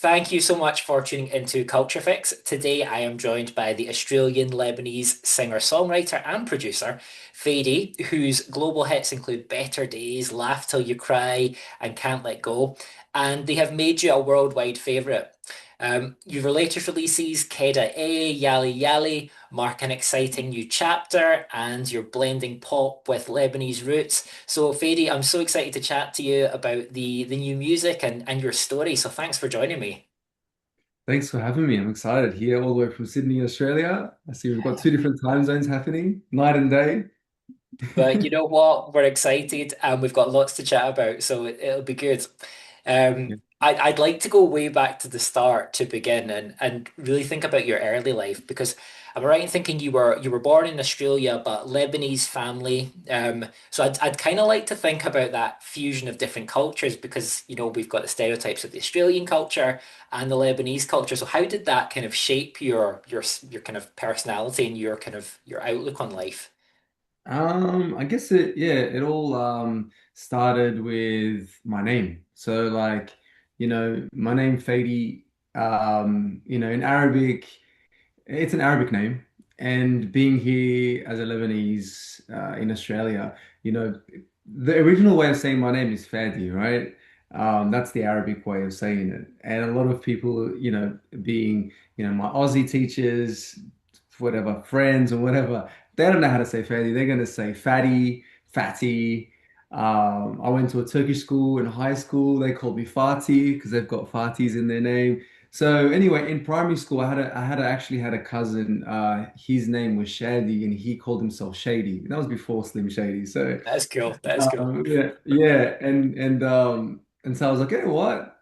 Thank you so much for tuning into Culture Fix. Today I am joined by the Australian Lebanese singer-songwriter and producer, Faydee, whose global hits include Better Days, Laugh Till You Cry, and Can't Let Go, and they have made you a worldwide favourite. Your latest releases, Keda, Yali Yali, mark an exciting new chapter, and you're blending pop with Lebanese roots. So, Faydee, I'm so excited to chat to you about the new music and your story. So, thanks for joining me. Thanks for having me. I'm excited here all the way from Sydney, Australia. I see we've got two different time zones happening, night and day. But you know what? We're excited and we've got lots to chat about, so it'll be good. Yeah. I'd like to go way back to the start to begin and really think about your early life because am I right in thinking you were born in Australia but Lebanese family? So I'd kind of like to think about that fusion of different cultures because we've got the stereotypes of the Australian culture and the Lebanese culture. So how did that kind of shape your kind of personality and your kind of your outlook on life? I guess it all started with my name. So my name Faydee, in Arabic, it's an Arabic name. And being here as a Lebanese in Australia, the original way of saying my name is Fadi, right? That's the Arabic way of saying it. And a lot of people, being, my Aussie teachers, whatever, friends or whatever, they don't know how to say Fadi. They're going to say fatty, fatty. I went to a Turkish school in high school. They called me Fatih because they've got Fatis in their name. So anyway, in primary school, actually had a cousin. His name was Shaggy, and he called himself Shady. That was before Slim Shady. So That's cool. That's cool. yeah, and so I was like, you know what?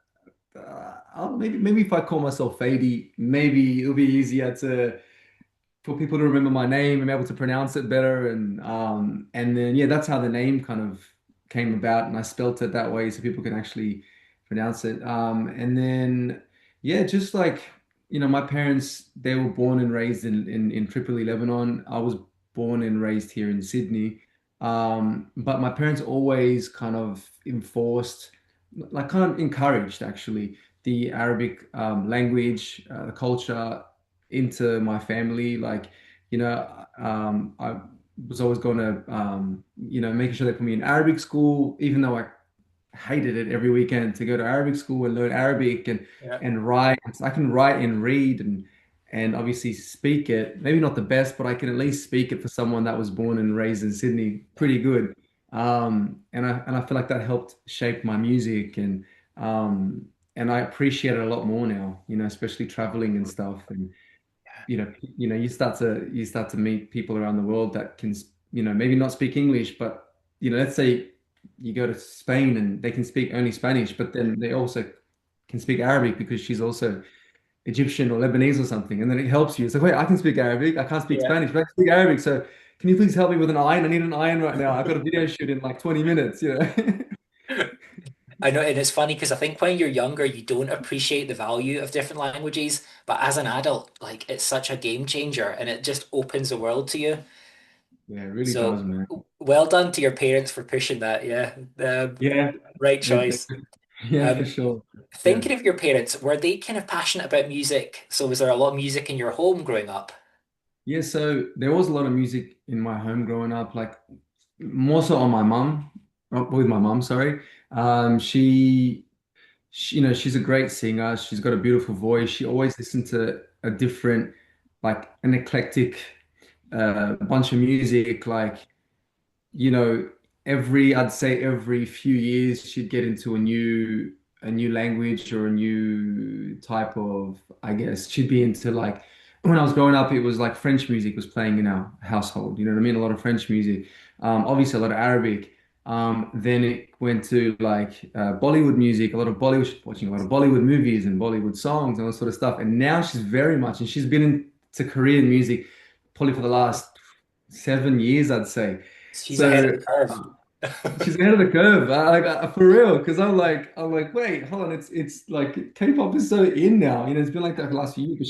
Maybe if I call myself Faydee, maybe it'll be easier to for people to remember my name and be able to pronounce it better. And then yeah, that's how the name kind of came about, and I spelt it that way so people can actually pronounce it. And then yeah, just like my parents, they were born and raised in Tripoli, Lebanon. I was born and raised here in Sydney. But my parents always kind of enforced, like kind of encouraged actually the Arabic language, the culture into my family. I was always going to, making sure they put me in Arabic school, even though I hated it every weekend to go to Arabic school and learn Arabic Yeah. and write. I can write and read and obviously speak it. Maybe not the best, but I can at least speak it for someone that was born and raised in Sydney pretty good. And I feel like that helped shape my music and I appreciate it a lot more now, especially traveling and stuff. And you start to meet people around the world that can, maybe not speak English, but let's say you go to Spain and they can speak only Spanish, but then they also can speak Arabic because she's also Egyptian or Lebanese or something, and then it helps you. It's like, wait, I can speak Arabic, I can't speak Yeah. Spanish, but I can speak Arabic. So can you please help me with an iron? I need an iron right now. I've got a video shoot in like 20 minutes. I know, and it's funny because I think when you're younger, you don't appreciate the value of different languages, but as an adult, like it's such a game changer and it just opens the world to you. Yeah, it really does, So man. well done to your parents for pushing that. Yeah, Yeah, right it- choice. yeah, for Um, sure. Yeah. Thinking of your parents, were they kind of passionate about music? So was there a lot of music in your home growing up? Yeah, so there was a lot of music in my home growing up, like more so on my mum, with my mum, sorry. She, she's a great singer. She's got a beautiful voice. She always listened to a different, like an eclectic bunch of music. Like, you know, I'd say every few years she'd get into a new language or a new type of, I guess, she'd be into like when I was growing up, it was like French music was playing in our household. You know what I mean? A lot of French music, obviously a lot of Arabic. Then it went to like Bollywood music, a lot of Bollywood, watching a lot of Bollywood movies and Bollywood songs and all that sort of stuff. And now she's very much, and she's been into Korean music probably for the last 7 years, I'd say. She's ahead of So the curve. she's ahead of the curve, for real. Because I'm like, wait, hold on. It's like K-pop is so in now. It's been like that for the last few years. But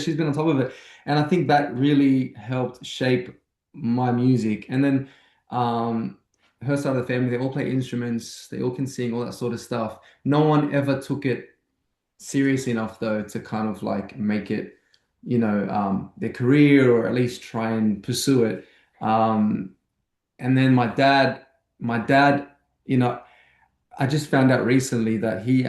she's been on top of it, and I think that really helped shape my music. And then, um, her side of the family, they all play instruments. They all can sing, all that sort of stuff. No one ever took it. serious enough though to kind of like make it, their career or at least try and pursue it. Um, and then my dad, you know, I just found out recently that he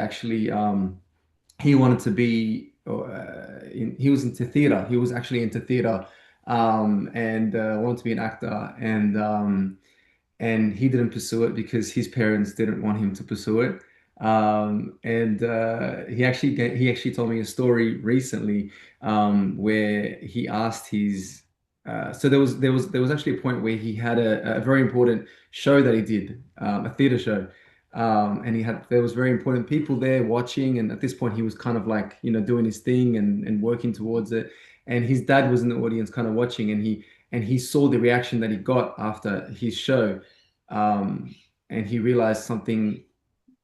wanted to be he was into theater. He was actually into theater, and wanted to be an actor. And he didn't pursue it because his parents didn't want him to pursue it. And he actually told me a story recently, where he asked his so there was actually a point where he had a very important show that he did, a theater show. And there was very important people there watching, and at this point he was kind of like, doing his thing and working towards it. And his dad was in the audience kind of watching, and he saw the reaction that he got after his show. um, and he realized something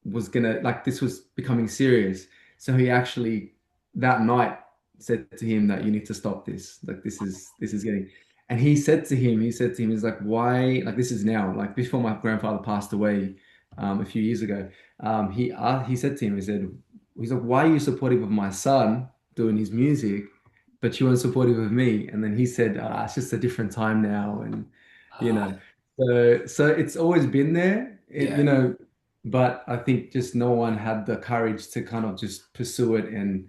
was gonna, like, this was becoming serious. So he actually that night said to him that you need to stop this. Like, this is getting. And he's like, why? Like, this is now, like, before my grandfather passed away, a few years ago. He said to him, he's like, why are you supportive of my son doing his music, but you weren't supportive of me? And then he said, it's just a different time now, and you Ah, know. So it's always been there, yeah. but I think just no one had the courage to kind of just pursue it and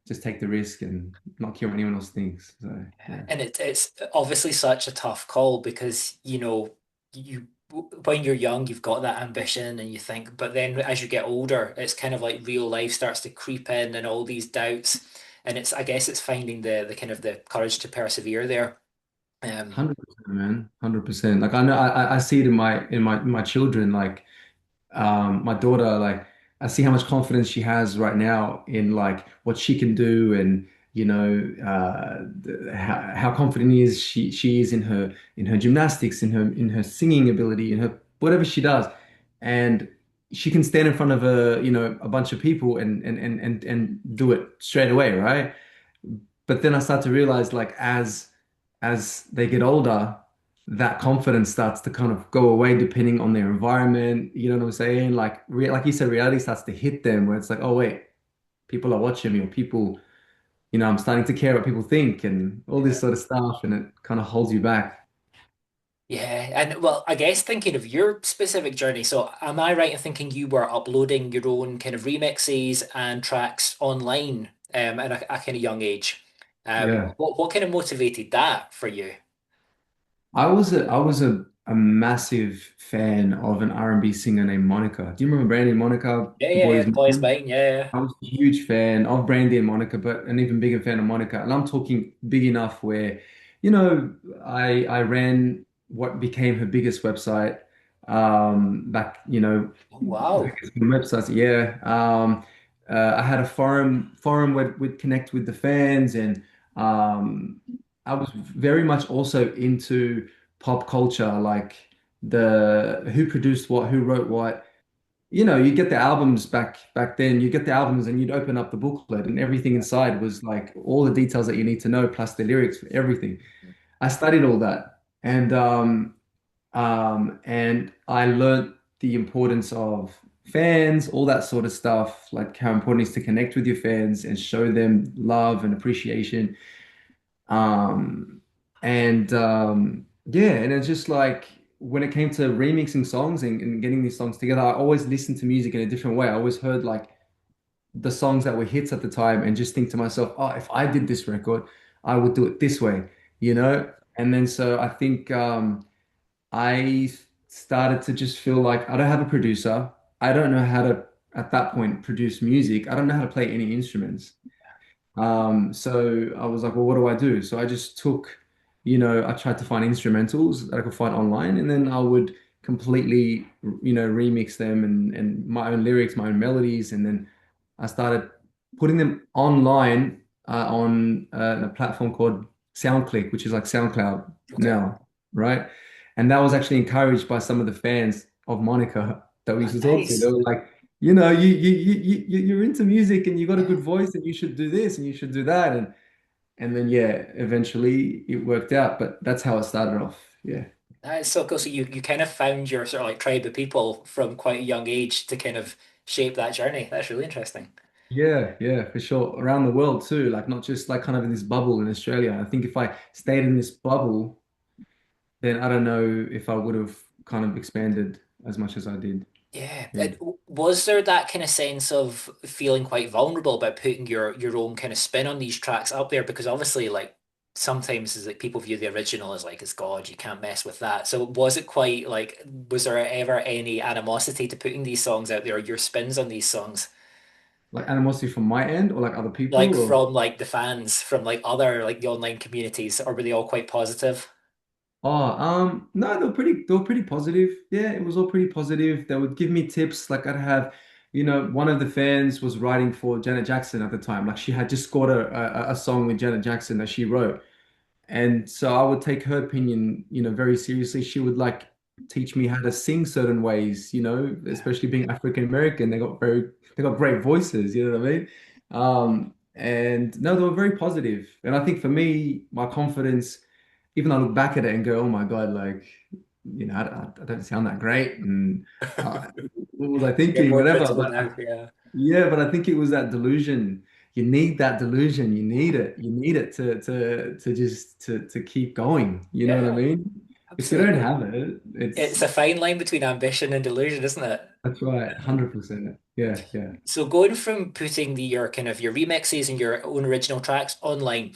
just take the risk and not care what anyone else thinks. So yeah, And it's obviously such a tough call because, you when you're young, you've got that ambition and you think, but then as you get older, it's kind of like real life starts to creep in and all these doubts. And I guess it's finding the kind of the courage to persevere there. Um, 100%, man, 100%. Like, I know I see it in my children. Like, my daughter, like, I see how much confidence she has right now in like what she can do, and how confident she is in her gymnastics, in her singing ability, in her whatever she does. And she can stand in front of a bunch of people and do it straight away, right? But then I start to realize, like, as they get older, that confidence starts to kind of go away depending on their environment. You know what I'm saying? Like you said, reality starts to hit them where it's like, oh wait, people are watching me, or people, I'm starting to care what people think and all this yeah. sort of stuff, and it kind of holds you back. Yeah, and well, I guess thinking of your specific journey, so am I right in thinking you were uploading your own kind of remixes and tracks online at a kind of young age? Yeah. What kind of motivated that for you? I was a massive fan of an R&B singer named Monica. Do you remember Brandy and Monica, Yeah, the yeah, yeah, boys? the boy's mine, yeah, I was a huge fan of Brandy and Monica, but an even bigger fan of Monica. And I'm talking big enough where, you know, I ran what became her biggest website, back, yeah. Wow. biggest websites, yeah. I had a forum where we'd connect with the fans, and I was very much also into pop culture, like the who produced what, who wrote what. You get the albums back then. You get the albums and you'd open up the booklet, and everything inside was like all the details that you need to know, plus the lyrics for everything. I studied all that, and I learned the importance of fans, all that sort of stuff, like how important it is to connect with your fans and show them love and appreciation. Um, and yeah, and it's just like when it came to remixing songs and getting these songs together, I always listened to music in a different way. I always heard like the songs that were hits at the time and just think to myself, oh, if I did this record, I would do it this way, you know? And then so I think I started to just feel like I don't have a producer. I don't know how to, at that point, produce music. I don't know how to play any instruments. So I was like, well, what do I do? So I just took, I tried to find instrumentals that I could find online, and then I would completely, remix them, and my own lyrics, my own melodies, and then I started putting them online, on a platform called SoundClick, which is like SoundCloud Okay. now, right? And that was actually encouraged by some of the fans of Monica that we Oh, used to talk to. They nice. were like, you're into music and you got a good voice and you should do this and you should do that. And then yeah, eventually it worked out. But that's how it started off. Yeah. That is so cool. So you kind of found your sort of like tribe of people from quite a young age to kind of shape that journey. That's really interesting. Yeah, yeah, for sure. Around the world too, like not just like kind of in this bubble in Australia. I think if I stayed in this bubble, then I don't know if I would have kind of expanded as much as I did. Yeah. Yeah. Was there that kind of sense of feeling quite vulnerable about putting your own kind of spin on these tracks up there? Because obviously, like sometimes is like people view the original as like as God, you can't mess with that. So was it quite like was there ever any animosity to putting these songs out there or your spins on these songs? Like animosity from my end or like other Like people or from like the fans, from like other like the online communities, or were they all quite positive? no, they were pretty positive. Yeah, it was all pretty positive. They would give me tips. Like I'd have, one of the fans was writing for Janet Jackson at the time. Like she had just scored a song with Janet Jackson that she wrote. And so I would take her opinion, very seriously. She would like teach me how to sing certain ways, especially being African American. They got great voices, you know what I mean? And no, they were very positive. And I think for me, my confidence, even though I look back at it and go, oh my God, like, I don't sound that great. And what was I You're thinking? more Whatever. critical But now, yeah. yeah, but I think it was that delusion. You need that delusion. You need it. You need it to just to keep going. You know what I Yeah, mean? If you don't absolutely. have it, It's it's a fine line between ambition and delusion, isn't it? that's right, 100%. Yeah, yeah. So going from putting your kind of your remixes and your own original tracks online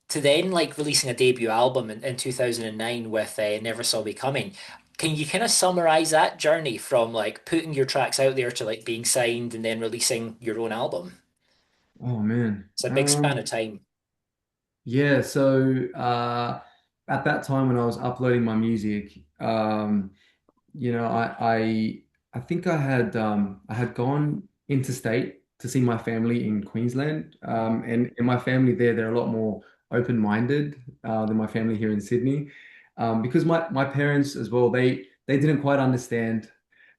to then like releasing a debut album in 2009 with Never Saw Me Coming, can you kind of summarize that journey from like putting your tracks out there to like being signed and then releasing your own album? Oh man. It's a big span of time. Yeah, so at that time when I was uploading my music, you know, I think I had gone interstate to see my family in Queensland. And in my family there, they're a lot more open-minded than my family here in Sydney. Because my parents as well, they didn't quite understand.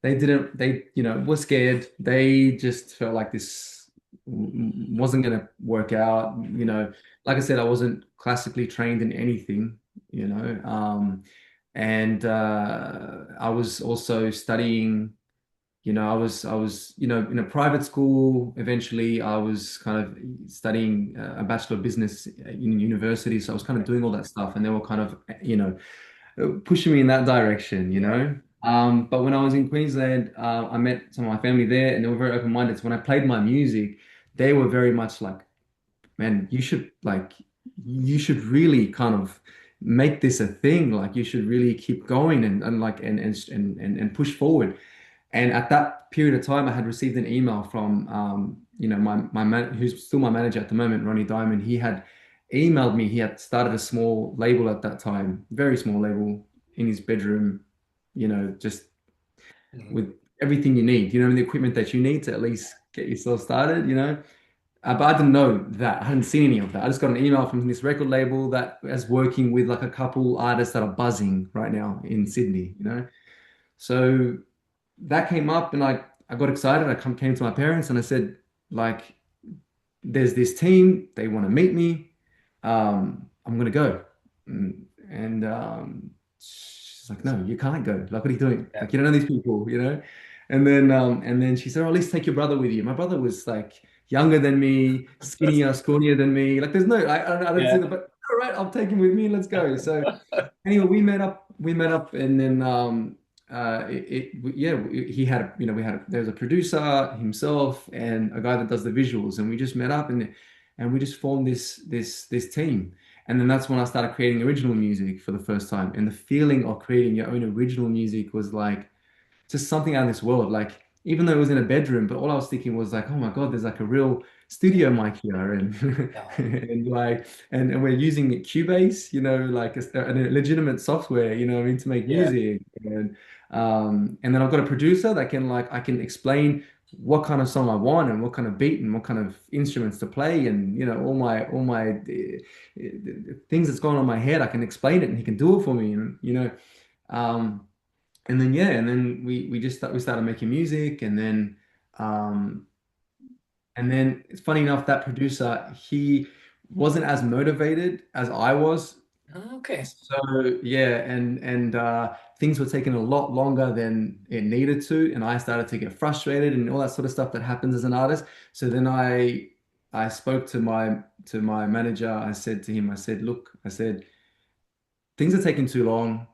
They were scared. They just felt like this wasn't gonna work out. Like I said, I wasn't classically trained in anything, you know. And I was also studying. I was in a private school. Eventually, I was kind of studying a Bachelor of Business in university. So I was kind of doing all that stuff, and they were kind of, pushing me in that direction. Yeah. But when I was in Queensland, I met some of my family there, and they were very open-minded. So when I played my music, they were very much like, man, you should really kind of make this a thing. Like you should really keep going and like and push forward. And at that period of time, I had received an email from my man who's still my manager at the moment, Ronnie Diamond. He had emailed me. He had started a small label at that time, very small label in his bedroom, just Mhm. with everything you need, the equipment that you need to at least get yourself started. But I didn't know that. I hadn't seen any of that. I just got an email from this record label that is working with like a couple artists that are buzzing right now in Sydney. So that came up and I got excited. I came to my parents and I said, like, there's this team, they want to meet me. I'm gonna go. And she's like, no, you can't go. Like, what are you doing? Yeah. Like, you don't know these people. And then she said, oh, at least take your brother with you. My brother was like younger than me, skinnier, scrawnier than me. Like, there's no, I don't see Yeah. that, but all right, I'll take him with me. Let's go. So anyway, we met up, and then yeah, he had, there was a producer himself and a guy that does the visuals, and we just met up and we just formed this team. And then that's when I started creating original music for the first time. And the feeling of creating your own original music was like just something out of this world. Like, even though it was in a bedroom, but all I was thinking was like, oh my God, there's like a real studio mic here, and Yeah. and we're using Cubase, like a legitimate software, what I mean, to make Yeah. music. And then I've got a producer that can, like, I can explain what kind of song I want and what kind of beat and what kind of instruments to play, and things that's going on in my head, I can explain it and he can do it for me. Um, and then yeah, and then we started making music, um and then it's funny enough, that producer, he wasn't as motivated as I was Okay. So yeah, and things were taking a lot longer than it needed to, and I started to get frustrated and all that sort of stuff that happens as an artist. So then I spoke to my manager. I said to him, I said, look, I said, things are taking too long.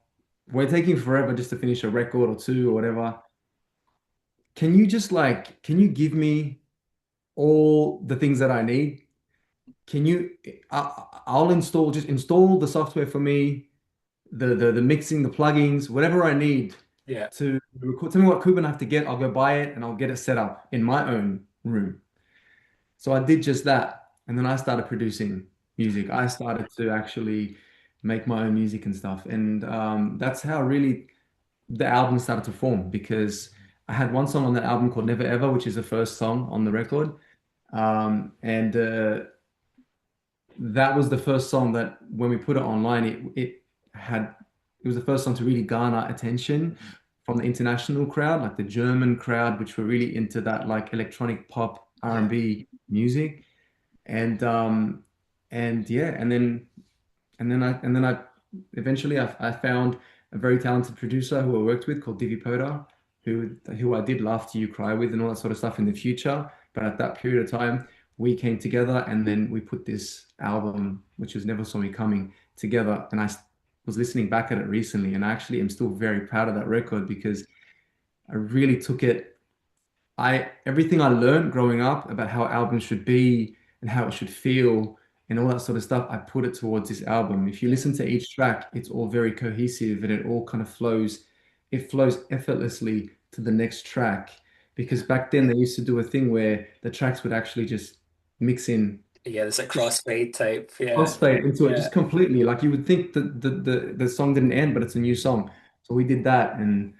We're taking forever just to finish a record or two or whatever. Can you just like, can you give me all the things that I need? Can you, I'll install, just install the software for me, the mixing, the plugins, whatever I need Yeah. to record. Tell me what equipment I have to get. I'll go buy it and I'll get it set up in my own room. So I did just that. And then I started producing music. I started to actually make my own music and stuff. And that's how really the album started to form because I had one song on that album called Never Ever, which is the first song on the record. And that was the first song that when we put it online, it was the first song to really garner attention from the international crowd, like the German crowd, which were really into that like electronic pop Yeah. R&B music. And yeah, and then I eventually I found a very talented producer who I worked with called Divi Poda, who I did Laugh Till You Cry with and all that sort of stuff in the future. But at that period of time, we came together and then we put this album, which was Never Saw Me Coming, together. And was listening back at it recently, and I actually am still very proud of that record because I really took it. I everything I learned growing up about how albums should be and how it should feel and all that sort of stuff, I put it towards this album. If you Yeah. listen to each track, it's all very cohesive and it all kind of flows. It flows effortlessly to the next track because back then they used to do a thing where the tracks would actually just mix in, Yeah, there's a just crossfade type. Yeah. crossfade into it Yeah. just completely. Like you would think that the song didn't end, but it's a new song. So we did that, and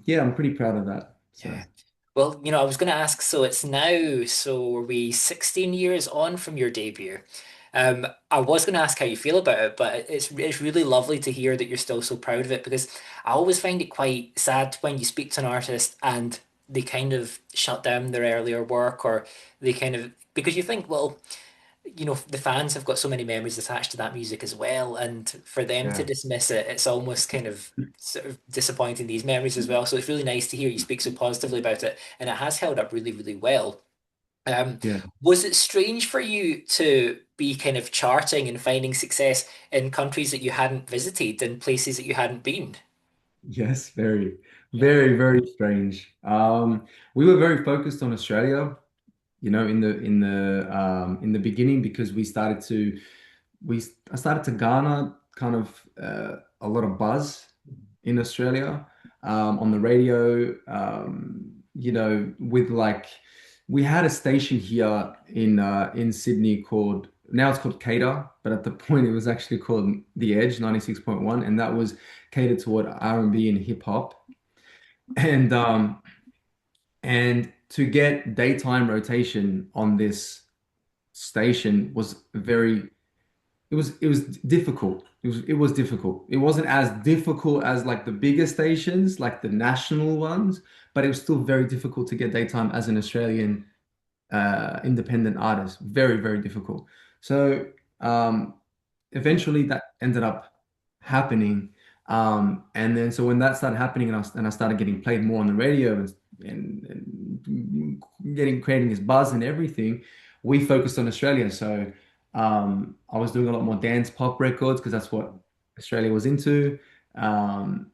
yeah, I'm pretty proud of that. So. Yeah. Well, I was going to ask, so it's now, so are we 16 years on from your debut? I was going to ask how you feel about it, but it's really lovely to hear that you're still so proud of it because I always find it quite sad when you speak to an artist and they kind of shut down their earlier work or they kind of because you think, well, the fans have got so many memories attached to that music as well, and for them to Yeah. dismiss it, it's almost kind of sort of disappointing these memories as well. So it's really nice to hear you speak so positively about it, and it has held up really, really well. Um, Yeah. was it strange for you to be kind of charting and finding success in countries that you hadn't visited and places that you hadn't been? Yes, very, Yeah. very, very strange. We were very focused on Australia, in the beginning because we I started to garner kind of a lot of buzz in Australia on the radio. With like we had a station here in Sydney called now it's called Keda, but at the point it was actually called The Edge 96.1, and that was catered toward R&B and hip hop. And to get daytime rotation on this station was very it was difficult. It was difficult. It wasn't as difficult as like the bigger stations, like the national ones, but it was still very difficult to get daytime as an Australian independent artist. Very, very difficult. So eventually that ended up happening. And then so when that started happening and I started getting played more on the radio and getting creating this buzz and everything, we focused on Australia. So I was doing a lot more dance pop records because that's what Australia was into. And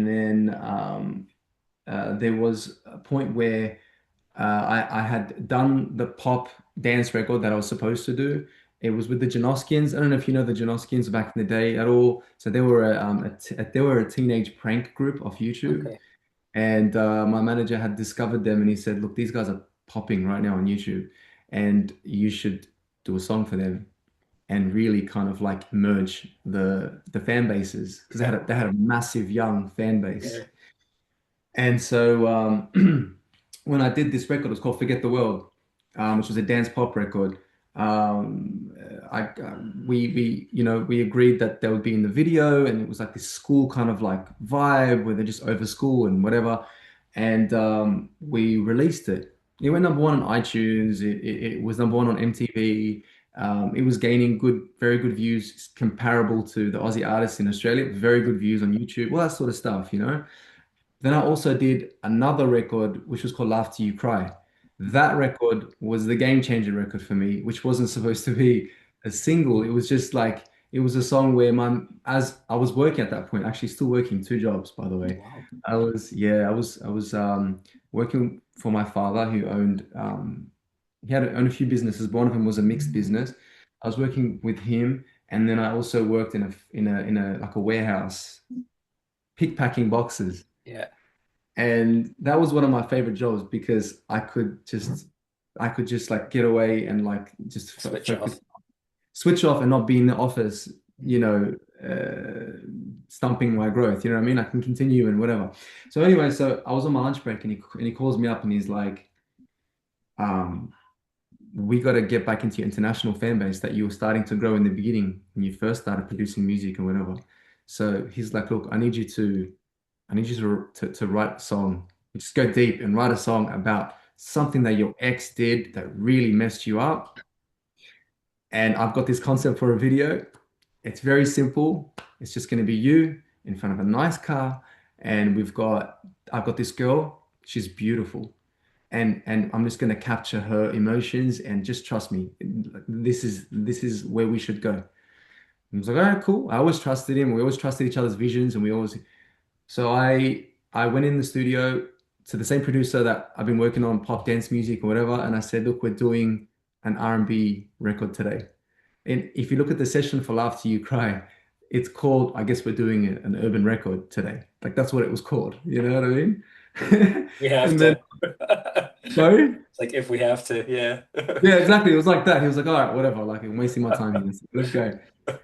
then there was a point where I had done the pop dance record that I was supposed to do. It was with the Janoskians. I don't know if you know the Janoskians back in the day at all. So they were a teenage prank group off YouTube, Okay. and my manager had discovered them, and he said, "Look, these guys are popping right now on YouTube, and you should do a song for them and really kind of like merge the fan bases because Yeah. they had a massive young fan base." Yeah. And so when I did this record, it was called Forget the World, which was a dance pop record. We agreed that they would be in the video, and it was like this school kind of like vibe where they're just over school and whatever. And we released it. It went number one on iTunes. It was number one on MTV. It was gaining very good views comparable to the Aussie artists in Australia, very good views on YouTube, all that sort of stuff, you know. Then I also did another record, which was called Laugh Till You Cry. That record was the game changer record for me, which wasn't supposed to be a single. It was just like, it was a song where as I was working at that point, actually still working two jobs, by the way. Wow. I was working for my father who he had owned a few businesses. But one of them was a mixed business. I was working with him, and then I also worked in a like a warehouse, pick packing boxes. Yeah. And that was one of my favorite jobs because I could just like get away and like just Switch focus, off. switch off and not be in the office, you know, stumping my growth. You know what I mean? I can continue and whatever. So anyway, so I was on my lunch break and he calls me up and he's like, um, we got to get back into your international fan base that you were starting to grow in the beginning when you first started producing music and whatever. So he's like, look, I need you to write a song. Just go deep and write a song about something that your ex did that really messed you up. And I've got this concept for a video. It's very simple. It's just going to be you in front of a nice car, and I've got this girl. She's beautiful, and I'm just going to capture her emotions, and just trust me. This is where we should go. And I was like, all right, cool. I always trusted him. We always trusted each other's visions, and we always so I went in the studio to the same producer that I've been working on pop dance music or whatever, and I said, look, we're doing an R&B record today. And if you look at the session for Laugh Till You Cry, it's called, I guess we're doing an urban record today. Like that's what it was called. You know what I mean? We have And then, to. sorry? Like if we have to, yeah. Yeah, exactly. It was like that. He was like, all right, whatever. Like, I'm wasting my time here. So let's go.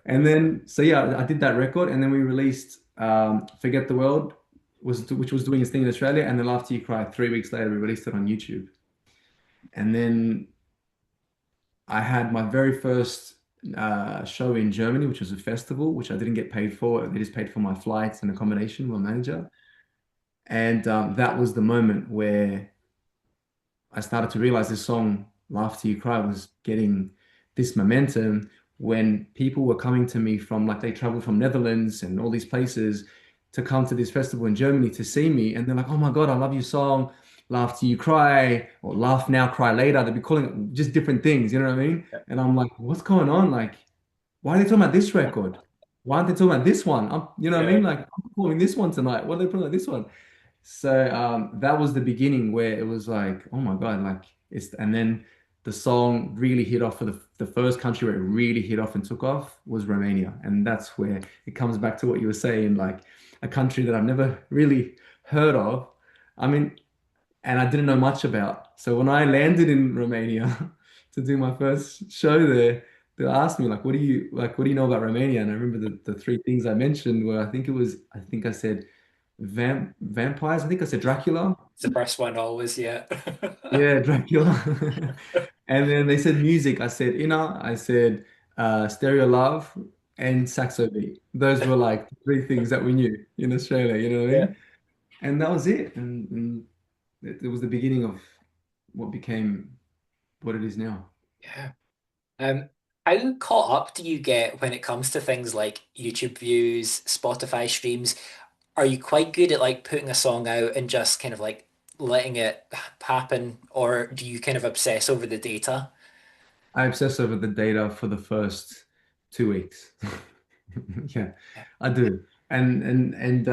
And then, so yeah, I did that record, and then we released "Forget the World," which was doing its thing in Australia, and then "After You Cry." 3 weeks later, we released it on YouTube, and then I had my very first show in Germany, which was a festival, which I didn't get paid for. They just paid for my flights and accommodation, my manager, and that was the moment where I started to realize this song, Laugh Till You Cry, was getting this momentum when people were coming to me from like they traveled from Netherlands and all these places to come to this festival in Germany to see me. And they're like, oh my God, I love your song, Laugh Till You Cry, or Laugh Now, Cry Later. They'd be calling it just different things, you know what I mean? And I'm like, what's going on? Like, why are they talking about this record? Why aren't they talking about this one? You know what I Yeah. mean? Like, I'm performing this one tonight. What are they putting about this one? So that was the beginning where it was like, oh my God, like and then the song really hit off for the first country where it really hit off and took off was Romania. And that's where it comes back to what you were saying, like a country that I've never really heard of. I mean, and I didn't know much about. So when I landed in Romania to do my first show there, they asked me like, what do you know about Romania? And I remember the three things I mentioned were I think I said vampires. I think I said Dracula. It's the first one always, yeah. Yeah, Dracula. And then they said music. I said Inna. I said Stereo Love and Saxo Beat. Those were like the three things that we knew in Australia. You know what I Yeah. mean? And that was it. And it was the beginning of what became what it is now. Yeah. Um, how caught up do you get when it comes to things like YouTube views, Spotify streams? Are you quite good at like putting a song out and just kind of like letting it happen, or do you kind of obsess over the data? I obsess over the data for the first 2 weeks. Yeah, Yeah. I do. And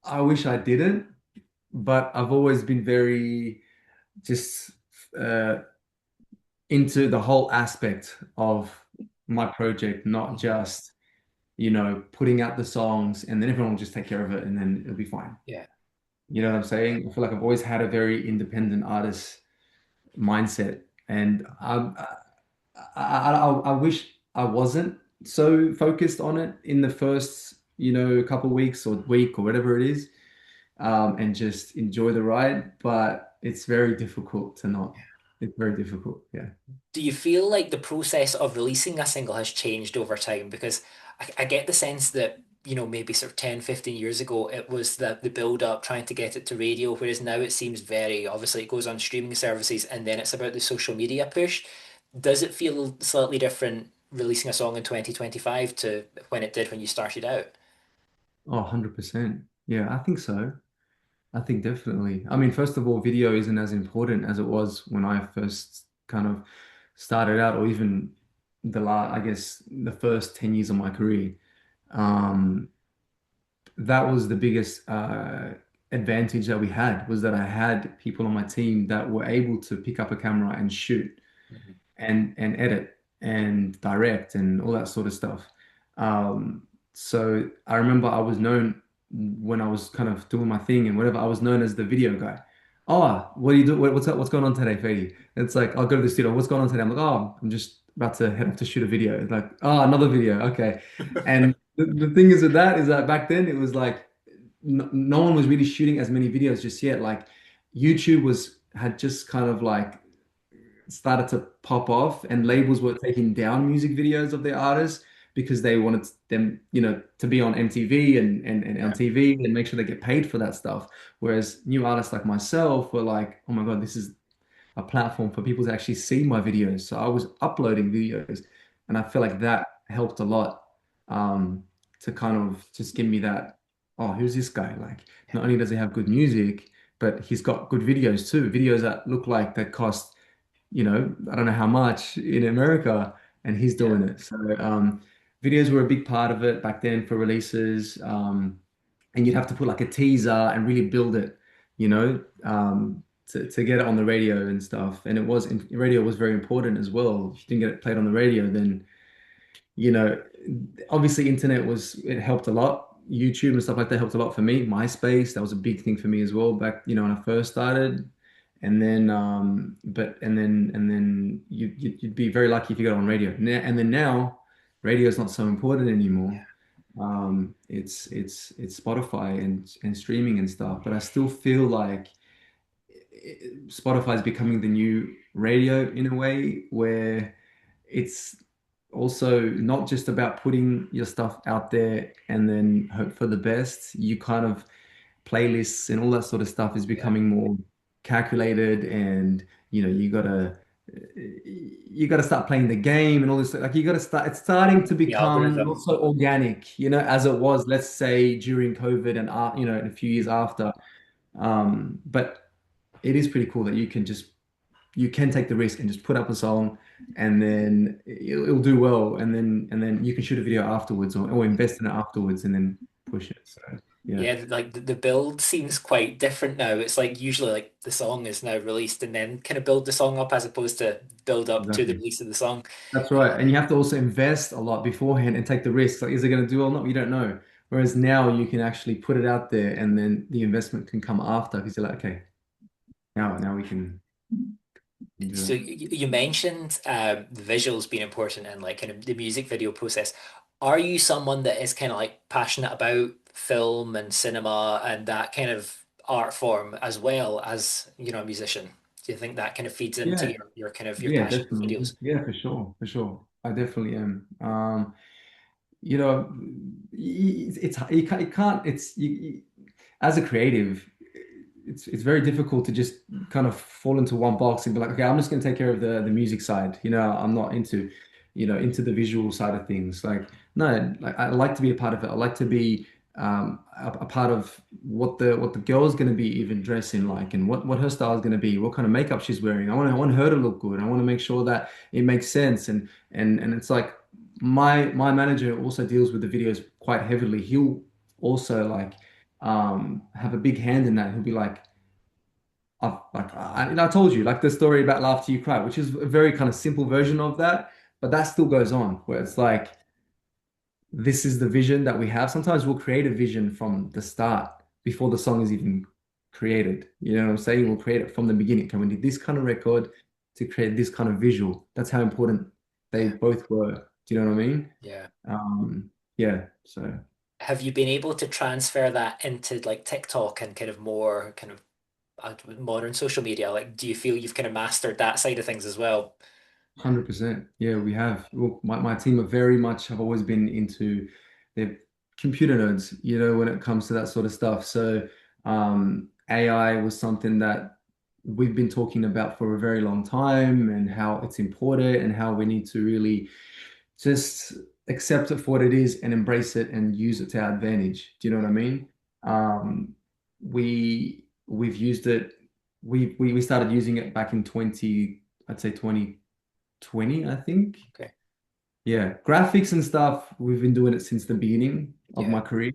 I wish I didn't, but I've always been very just uh, into the whole aspect of my project, not Mhm. just, putting out the songs and then everyone will just take care of it and then it'll be fine. Yeah. You know what I'm saying? I feel like I've always had a very independent artist mindset, and I wish I wasn't so focused on it in the first, couple weeks or week or whatever it is, and just enjoy the ride. But it's very difficult to not. It's very difficult. Yeah. Do you feel like the process of releasing a single has changed over time? Because I get the sense that, maybe sort of 10, 15 years ago, it was the build up trying to get it to radio, whereas now it seems very, obviously it goes on streaming services and then it's about the social media push. Does it feel slightly different releasing a song in 2025 to when it did when you started out? Oh, 100%. Yeah, I think so. I think definitely. I mean, first of all, video isn't as important as it was when I first kind of started out, or even I guess the first 10 years of my career. Um, that was the biggest advantage that we had, was that I had people on my team that were able to pick up a camera and shoot Mhm. and edit and direct and all that sort of stuff. So I remember I was known when I was kind of doing my thing and whatever, I was known as the video guy. Oh, what do you do? What's up? What's going on today, Faydee? It's like I'll go to the studio. What's going on today? I'm like, oh, I'm just about to head off to shoot a video. It's like, oh, another video. Okay. And the thing is with that is that back then it was like no one was really shooting as many videos just yet. Like YouTube was had just kind of like started to pop off, and labels were taking down music videos of their artists because they wanted them, to be on MTV and on Yeah, TV and make sure they get paid for that stuff. Whereas new artists like myself were like, oh my God, this is a platform for people to actually see my videos. So I was uploading videos, and I feel like that helped a lot, to kind of just give me that, oh, who's this guy? Like, yeah, not only does he have good music, but he's got good videos too. Videos that look like they cost, I don't know how much in America, and he's yeah, doing it. So videos were a big part of it back then for releases. And you'd have to put like a teaser and really build it, to get it on the radio and stuff. And radio was very important as well. If you didn't get it played on the radio, then you know, obviously it helped a lot. YouTube and stuff like that helped a lot for me. MySpace, that was a big thing for me as well back, when I first started. And then, and then you'd be very lucky if you got on radio. And then now, radio is not so important anymore. yeah, It's Spotify and streaming and stuff. But I still feel like Spotify is becoming the new radio in a way where it's also not just about putting your stuff out there and then hope for the best. You kind of playlists and all that sort of stuff is yeah. becoming more calculated, and you gotta start playing the game and all this. Like you gotta start. It's starting to The become not algorithm. so organic, as it was, let's say, during COVID and in a few years after. But it is pretty cool that you can take the risk and just put up a song, and then it'll do well, and then you can shoot a video afterwards, or invest in it afterwards and then push it. So yeah, Yeah, like the build seems quite different now. It's like usually like the song is now released and then kind of build the song up as opposed to build up to the exactly. release of the song. That's right. And you have to also invest a lot beforehand and take the risks. Like, is it going to do well or not? You don't know. Whereas now you can actually put it out there, and then the investment can come after, because you're like, okay, now we can do So it. you mentioned the visuals being important and like kind of the music video process. Are you someone that is kind of like passionate about film and cinema and that kind of art form as well as, a musician? Do you think that kind of feeds into Yeah, your kind of your yeah, passion for definitely. videos? Yeah, for sure, for sure. I definitely am. You know, it's you can't as a creative, it's very difficult to just kind of fall into one box and be like, okay, I'm just going to take care of the music side. I'm not into the visual side of things. Like, no, like I like to be a part of it. I like to be a part of what the girl's going to be even dressing like, and what her style is going to be, what kind of makeup she's wearing. I want her to look good. I want to make sure that it makes sense, and it's like my manager also deals with the videos quite heavily. He'll also like have a big hand in that. He'll be like, I told you, like the story about Laugh Till You Cry, which is a very kind of simple version of that, but that still goes on, where it's like, this is the vision that we have. Sometimes we'll create a vision from the start before the song is even created. You know what I'm saying? We'll create it from the beginning. Can we need this kind of record to create this kind of visual? That's how important they Yeah, both were. Do you know what I mean? yeah. Yeah. So. Have you been able to transfer that into like TikTok and kind of more kind of modern social media? Like, do you feel you've kind of mastered that side of things as well? 100%. Yeah, we have. Well, my team are very much have always been into their computer nerds, when it comes to that sort of stuff. So AI was something that we've been talking about for a very long time, and how it's important and how we need to really just accept it for what it is and embrace it and use it to our advantage. Do you know what I mean? We've used it. We started using it back in 20, I'd say 2020, I think. Okay. Yeah, graphics and stuff. We've been doing it since the beginning of Yeah. my career,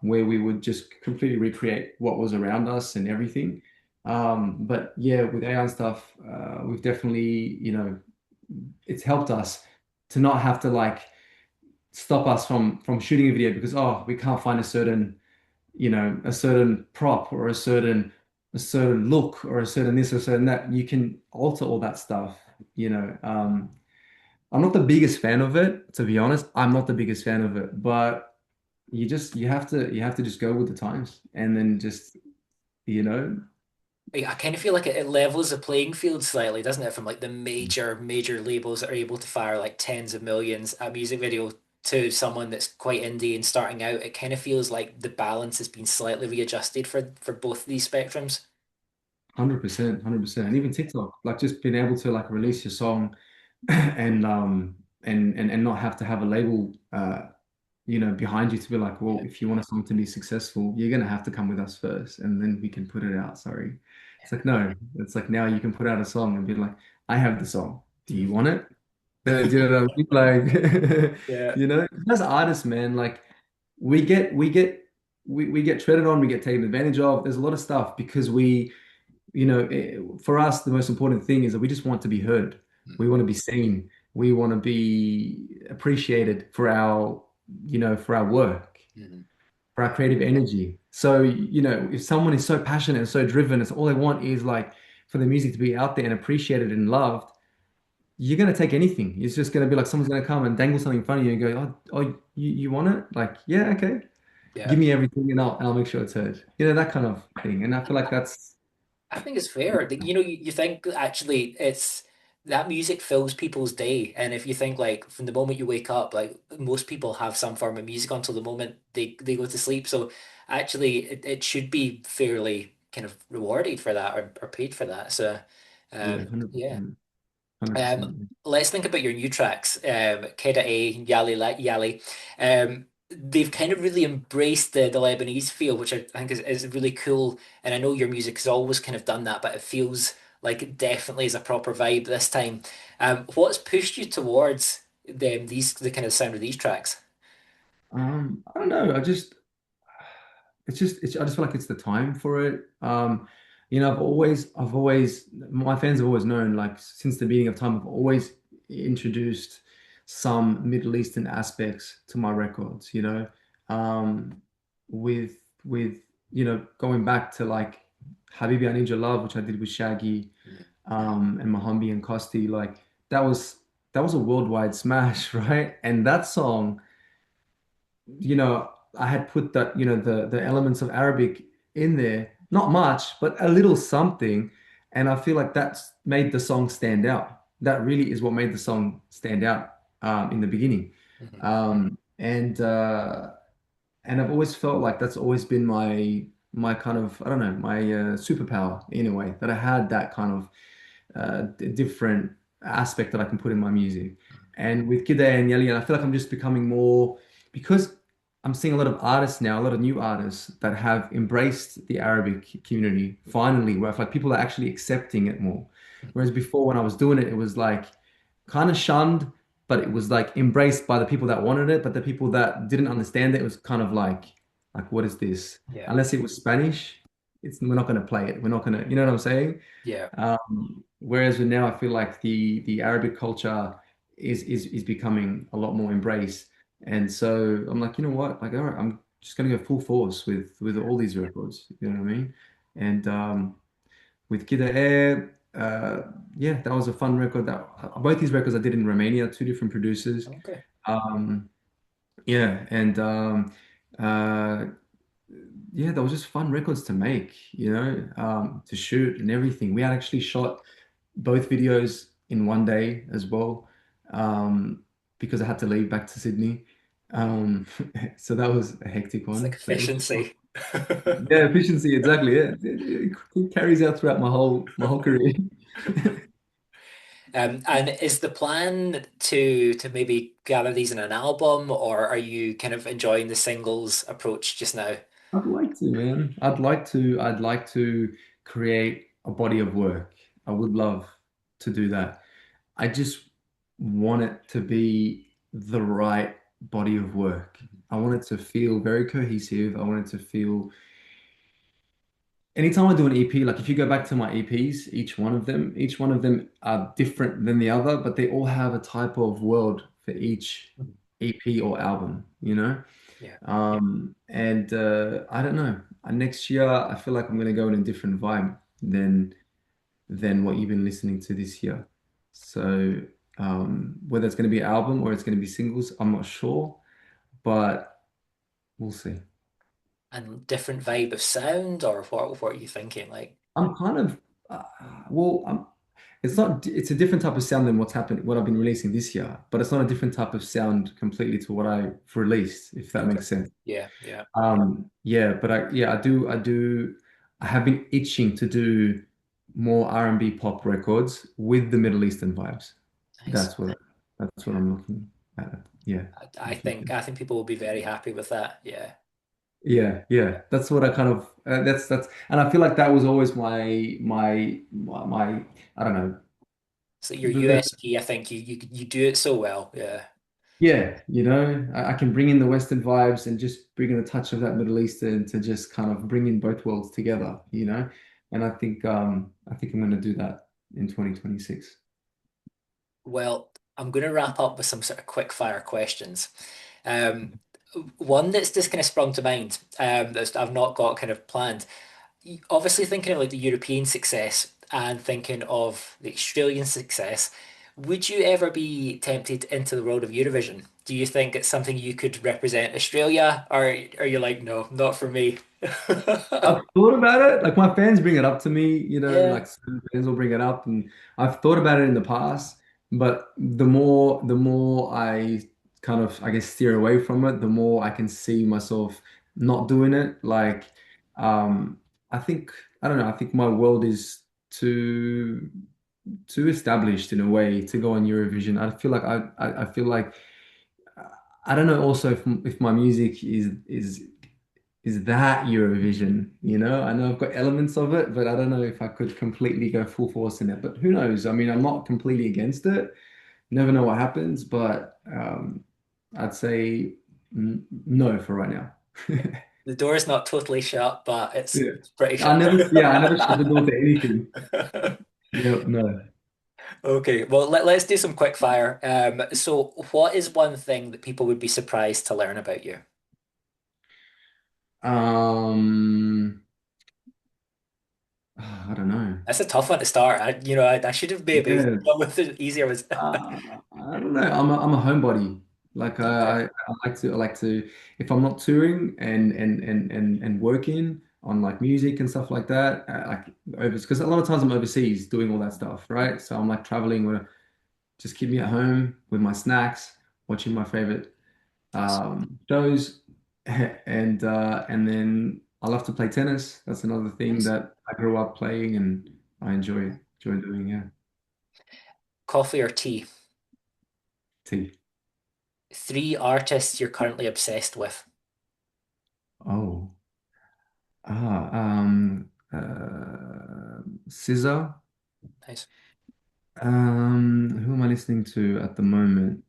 where we would just completely recreate what was around us and everything. But yeah, with AI and stuff, we've definitely, it's helped us to not have to like stop us from shooting a video because we can't find a certain, a certain prop or a certain look or a certain this or a certain that. You can alter all that stuff, you know. I'm not the biggest fan of it, to be honest. I'm not the biggest fan of it, but you have to just go with the times and then just, you know, I kind of feel like it levels the playing field slightly, doesn't it? From like the major labels that are able to fire like tens of millions a music video to someone that's quite indie and starting out, it kind of feels like the balance has been slightly readjusted for both these spectrums. 100%, 100%. And even TikTok, like just being able to like release your song and not have to have a label behind you to be like, well, Yeah. if you want a song to be successful, you're gonna have to come with us first and then we can put it out. Sorry. It's like no, it's like now you can put out a song and be like, I have the song. Do you want it? Do you know what I mean? Like, Yeah. as artists, man, like we get treaded on, we get taken advantage of. There's a lot of stuff because for us, the most important thing is that we just want to be heard. We want to be seen. We want to be appreciated for our work, Mhm. for our creative energy. So, if someone is so passionate and so driven, it's all they want is like for the music to be out there and appreciated and loved. You're gonna take anything. It's just gonna be like someone's gonna come and dangle something in front of you and go, "Oh, you want it? Like, yeah, okay. Give Yeah. me everything and I'll make sure it's heard." That kind of thing. And I feel like that's I think it's fair. You think actually it's that music fills people's day. And if you think like from the moment you wake up, like most people have some form of music until the moment they go to sleep. So actually it should be fairly kind of rewarded for that or paid for that. So yeah, yeah. 100%. Um, 100%. let's think about your new tracks, Keda A, Yali, Yali. They've kind of really embraced the Lebanese feel, which I think is really cool. And I know your music has always kind of done that, but it feels like it definitely is a proper vibe this time. What's pushed you towards the kind of sound of these tracks? I don't know. I just feel like it's the time for it. My fans have always known, like since the beginning of time, I've always introduced some Middle Eastern aspects to my records, um, with going back to like Habibi, I Need Your Love, which I did with Shaggy, and Mohambi and Kosti, like that was that was a worldwide smash, right? And that song, I had put that, the elements of Arabic in there, not much, but a little something. And I feel like that's made the song stand out. That really is what made the song stand out in the beginning. Mhm. And I've always felt like that's always been my kind of, I don't know, my superpower in a way, that I had that kind of different aspect that I can put in my music. And with Kida and Yali, I feel like I'm just becoming more, because I'm seeing a lot of artists now, a lot of new artists that have embraced the Arabic community finally, where I feel like people are actually accepting it more. Whereas before, when I was doing it, it was like kind of shunned, but it was like embraced by the people that wanted it. But the people that didn't understand it, it was kind of like, what is this? Yeah. Unless it was Spanish, we're not going to play it. We're not going to, you know what I'm saying? Yeah. Whereas now I feel like the Arabic culture is becoming a lot more embraced, and so I'm like, you know what, like, all right, I'm just gonna go full force with all these records, you know what I mean? And with Kida Air, yeah, that was a fun record. That both these records I did in Romania, two different producers. Okay. Um, yeah, and uh, yeah, that was just fun records to make, to shoot and everything. We had actually shot both videos in one day as well, um, because I had to leave back to Sydney. Um, so that was a hectic It's like one, but it was just fun. efficiency. Yeah, efficiency, exactly. Yeah, it carries out throughout my whole career. And is the plan to maybe gather these in an album, or are you kind of enjoying the singles approach just now? I'd like to, man. I'd like to create a body of work. I would love to do that. I just want it to be the right body of work. I want it to feel very cohesive. I want it to feel anytime I do an EP, like if you go back to my EPs, each one of them are different than the other, but they all have a type of world for each Mhm. EP or album, you know? Yeah. And I don't know. Next year, I feel like I'm gonna go in a different vibe than what you've been listening to this year. So whether it's gonna be an album or it's gonna be singles, I'm not sure, but we'll see. And different vibe of sound, or what are you thinking? Like, I'm kind of uh, well, it's not. It's a different type of sound than what I've been releasing this year, but it's not a different type of sound completely to what I've released, if that okay, makes sense. yeah, yeah, Yeah, but I have been itching to do more R&B pop records with the Middle Eastern vibes. nice. That's what that's what Yeah, I'm looking at. Yeah, in I the think future. I think people will be very happy with that. Yeah. Yeah, yeah. That's what I kind of that's and I feel like that was always my I don't know. So your The USP, I think you do it so well. Yeah. Yeah, I can bring in the Western vibes and just bring in a touch of that Middle Eastern to just kind of bring in both worlds together. And I think I'm going to do that in 2026. Well, I'm going to wrap up with some sort of quick fire questions. Um, One that's just kind of sprung to mind, that I've not got kind of planned. Obviously, thinking of like the European success and thinking of the Australian success, would you ever be tempted into the world of Eurovision? Do you think it's something you could represent Australia, or are you like, no, not for me? I've thought about it. Like my fans bring it up to me, Yeah, like certain fans will bring it up, and I've thought about it in the past. But the more I kind of, I guess, steer away from it, the more I can see myself not doing it. Like, um, I think I don't know. I think my world is too established in a way to go on Eurovision. I feel like I feel like I don't know. Also, if my music is that Eurovision, I know I've got elements of it, but I don't know if I could completely go full force in it. But who knows? I mean, I'm not completely against it. Never know what happens, but I'd say no for right now. the door is not totally shut, but Yeah. it's pretty shut. I never shut the door to anything. Yeah, no. Okay, well, let's do some quick fire. So what is one thing that people would be surprised to learn about you? Um, I don't know. That's a tough one to start. I should have maybe Yeah. gone with the easier ones. I don't know. I'm a homebody. Like Okay. I like to if I'm not touring and working on like music and stuff like that, like over because a lot of times I'm overseas doing all that stuff, right? So I'm like traveling where just keep me at home with my snacks, watching my favorite Nice. shows, and then I love to play tennis. That's another thing Nice. that I grew up playing and I enjoy doing. Yeah, Coffee or tea? tea. 3 artists you're currently obsessed with. Oh. Scissor. Nice. Who am I listening to at the moment?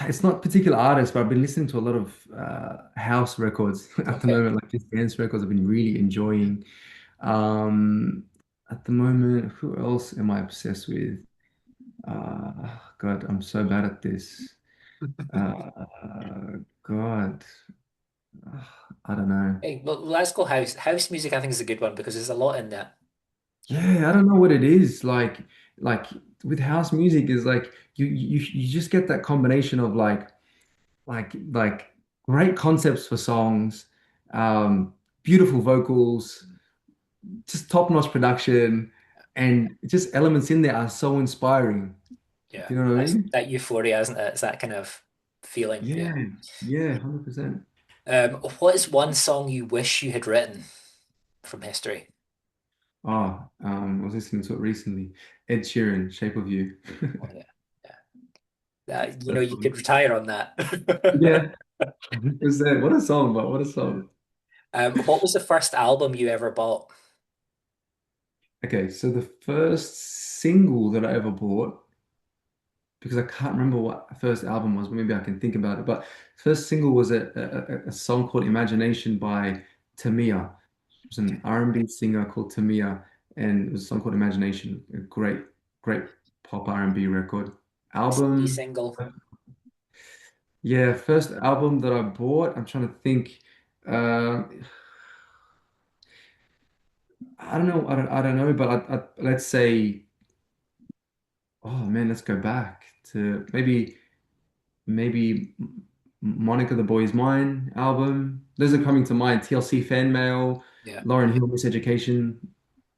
It's not particular artists, but I've been listening to a lot of house records at the Okay. moment, like just dance records I've been really enjoying. Um, at the moment, who else am I obsessed with? God, I'm so bad at this. God, I don't know. Hey, well, let's go house. House music, I think, is a good one because there's a lot in that. Yeah, I don't know what it is. Like with house music is like you just get that combination of like great concepts for songs, beautiful vocals, just top-notch production, and just elements in there are so inspiring. Yeah, Do you know what I that's mean? that euphoria, isn't it? It's that kind of feeling. Yeah. Yeah, yeah, 100%. What is one song you wish you had written from history? I was listening to it recently. Ed Sheeran, Shape of You. Oh yeah, yeah. That's You could one. retire on that. Yeah, 100%. What a song, but what a song. What was the first album you ever bought? Okay, so the first single that I ever bought, because I can't remember what the first album was, but maybe I can think about it. But first single was a song called Imagination by Tamia. It was an R&B singer called Tamia, and it was a song called Imagination. A great, great pop R&B record. CD Album, single. yeah, first album that I bought. I'm trying to think. Uh, I don't know. I don't know, but let's say, oh man, let's go back to maybe Monica the Boy Is Mine album. Those are coming to mind. TLC Fan Mail, Yeah, Lauryn Hill Miseducation,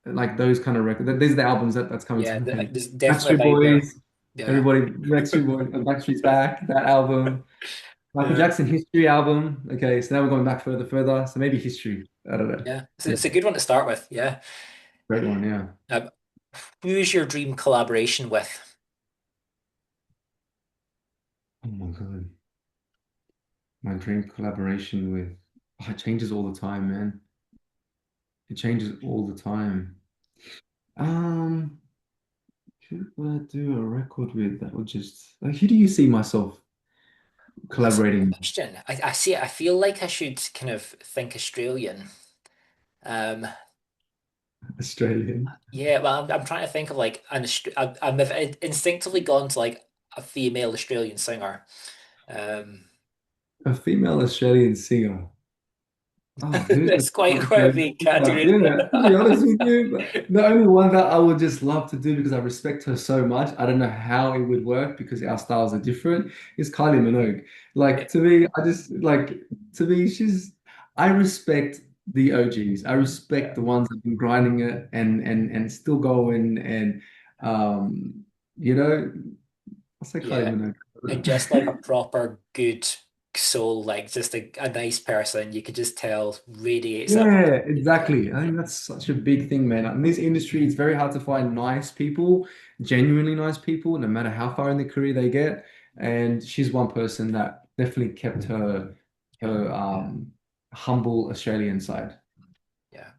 like those kind of records. These are the albums that's coming to yeah. mind. There's definitely Backstreet a vibe there. Boys, Yeah, everybody, Backstreet Boys, Backstreet's Back, that album. Michael yeah, Jackson History album. Okay, so now we're going back further. So maybe History. I don't know. yeah. So Yeah, it's a good one to start with. Yeah. great one. Yeah. Um, who's your dream collaboration with? Oh my God. My dream collaboration with, oh, it changes all the time, man. It changes all the time. Um, who would I do a record with that would just like who do you see myself Oh, that's a good collaborating with? question. I see. I feel like I should kind of think Australian. Um, Australian? yeah. Well, I'm trying to think of like I've instinctively gone to like a female Australian singer. Um, A female Australian singer. Oh, who's a it's female quite a Australian big singer? category. Yeah, to be honest with you, the only one that I would just love to do because I respect her so much. I don't know how it would work because our styles are different. Is Kylie Minogue. Like to me, I just like to me, I respect the OGs. I respect Yeah. the ones that have been grinding it and still going and you know, I'll say Kylie Yeah. And just like a Minogue. proper good soul, like just a nice person, you could just tell radiates that Yeah, positivity. exactly. I think that's such a big thing, man. In this industry, it's very hard to find nice people, genuinely nice people, no matter how far in the career they get. And she's one person that definitely kept Yeah. her humble Australian side. Yeah.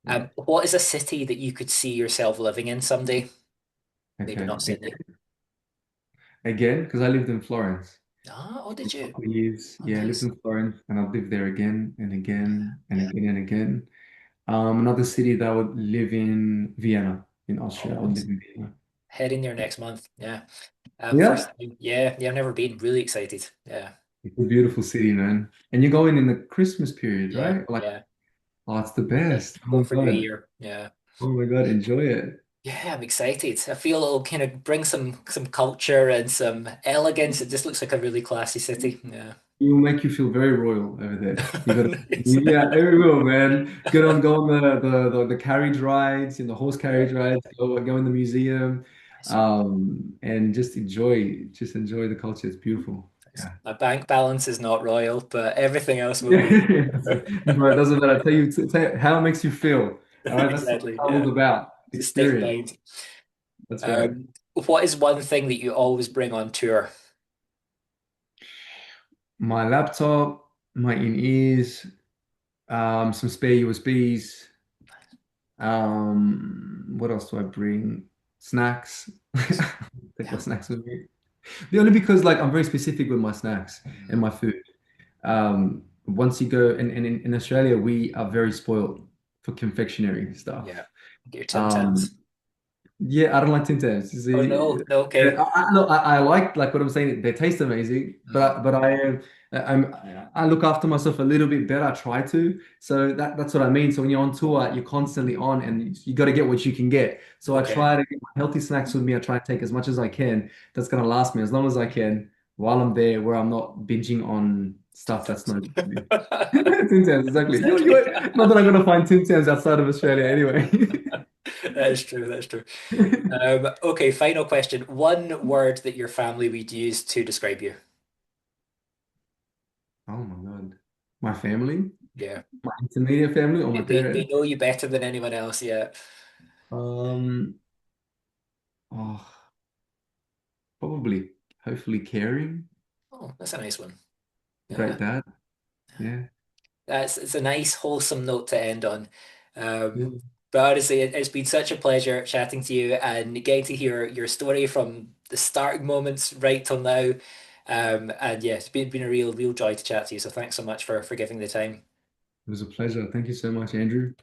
Yeah. What is a city that you could see yourself living in someday? Maybe Okay. not Sydney. Again, because I lived in Florence Ah, oh, for did a you? couple of years. Oh, Yeah, I lived nice. in Florence and I've lived there again and again and Yeah. again and again. Another city that I would live in Vienna in Austria. I Oh, would live in Vienna. heading there next month. Yeah. First Yeah. time. Yeah. Yeah. I've never been. Really excited. Yeah. It's a beautiful city, man. And you're going in the Christmas period, Yeah. right? Like, Yeah. oh, it's the Yeah. best. Oh Go my for New God. Year. Yeah. Oh my God. Enjoy it. Yeah, I'm excited. I feel it'll kind of bring some culture and some elegance. It just looks like a really classy city. Yeah. It will make you feel very royal over there. You got to, Nice. yeah, it will, man. Go on the carriage rides, the horse Yeah. carriage rides, go in the museum, Nice. and just enjoy the culture. It's beautiful. Nice. Yeah. My bank balance is not royal, but everything else will be. Yeah. Bro, it doesn't matter. Tell you how it makes you feel. All right. That's what Exactly. travel's Yeah. about. Just state of Experience. mind. That's right. What is one thing that you always bring on tour? My laptop, my in-ears, some spare USBs. What else do I bring? Snacks. Take my Yeah. snacks with me. The only because like I'm very specific with my snacks and Mm, my food. Once you go and in Australia, we are very spoiled for confectionery yeah. stuff. Get your Tim Um, Tams. Yeah, I don't like Tim Tams. You Oh see, no. No, okay. look, I like what I'm saying. They taste amazing, Mm, but I look after myself a little bit better. I try to, so that's what I mean. So when you're on tour, you're constantly on, and you got to get what you can get. So I okay. try to get my healthy snacks with me. I try to take as much as I can. That's gonna last me as long as I can while I'm there, where I'm not binging on Tim stuff that's Tams. not good for me. Tim Tams, exactly. Exactly. Not that I'm gonna find Tim Tams outside of Australia anyway. That is true. That's true. Okay, final question. One word that your family would use to describe you. Oh my God. my family, Yeah. my intermediate family, or my They parents. know you better than anyone else, yeah. Um, oh, probably, hopefully caring, Oh, that's a nice one. great Yeah. dad. Yeah. That's it's a nice, wholesome note to end on. Yeah. But honestly, it's been such a pleasure chatting to you and getting to hear your story from the starting moments right till now. And yeah, it's been a real joy to chat to you. So thanks so much for giving the time. It was a pleasure. Thank you so much, Andrew.